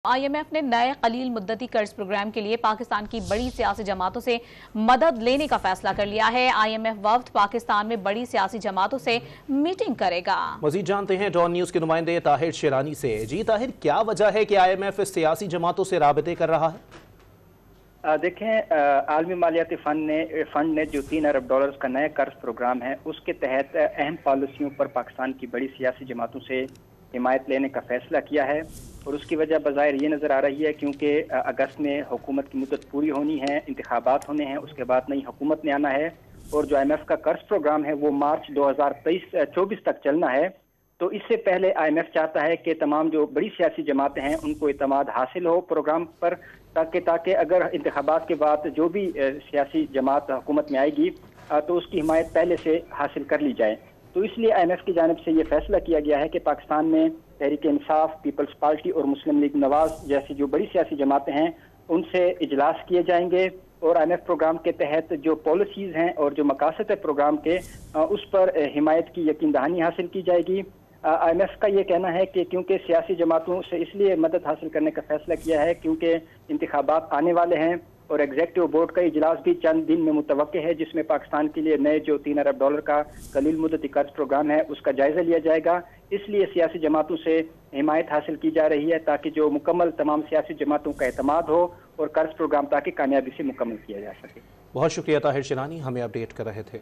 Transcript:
IMF ने नए कलील मुद्दती कर्ज प्रोग्राम के लिए पाकिस्तान की बड़ी सियासी जमातों से मदद लेने का फैसला कर लिया है। IMF वफ्द पाकिस्तान में बड़ी सियासी जमातों से मीटिंग करेगा। मजीद जानते हैं डॉन न्यूज के नुमाइंदे ताहिर शेरानी से। जी ताहिर, क्या वजह है कि IMF सियासी जमातों से राबते कर रहा है? देखें, आलमी मालियाती फंड ने जो $3 अरब का नया कर्ज प्रोग्राम है उसके तहत अहम पॉलिसियों पर पाकिस्तान की बड़ी सियासी जमातों से हिमायत लेने का फैसला किया है। और उसकी वजह बज़ाहिर ये नज़र आ रही है क्योंकि अगस्त में हुकूमत की मुद्दत पूरी होनी है, इंतखाबात होने हैं, उसके बाद नई हुकूमत ने आना है और जो IMF का कर्ज प्रोग्राम है वो मार्च 2024 तक चलना है। तो इससे पहले IMF चाहता है कि तमाम जो बड़ी सियासी जमातें हैं उनको इत्मीनान हासिल हो प्रोग्राम पर, ताकि अगर इंतखाबात के बाद जो भी सियासी जमात हुकूमत में आएगी तो उसकी हिमायत पहले से हासिल कर ली जाए। तो इसलिए IMF की जानिब से ये फैसला किया गया है कि पाकिस्तान में तहरीक इंसाफ, पीपल्स पार्टी और मुस्लिम लीग नवाज जैसी जो बड़ी सियासी जमातें हैं उनसे इजलास किए जाएंगे और IMF प्रोग्राम के तहत जो पॉलिसीज़ हैं और जो मकासद है प्रोग्राम के उस पर हिमायत की यकीन दहानी हासिल की जाएगी। IMF का ये कहना है कि क्योंकि सियासी जमातों से इसलिए मदद हासिल करने का फैसला किया है क्योंकि इंतखाबात आने वाले हैं और एग्जीक्यूटिव बोर्ड का इजलास भी चंद दिन में मुतवक्के है जिसमें पाकिस्तान के लिए नए जो $3 अरब का कलील मुद्दती कर्ज प्रोग्राम है उसका जायजा लिया जाएगा। इसलिए सियासी जमातों से हिमायत हासिल की जा रही है ताकि जो मुकम्मल तमाम सियासी जमातों का एतमाद हो और कर्ज प्रोग्राम ताकि कामयाबी से मुकम्मल किया जा सके। बहुत शुक्रिया ताहिर शेरानी, हमें अपडेट कर रहे थे।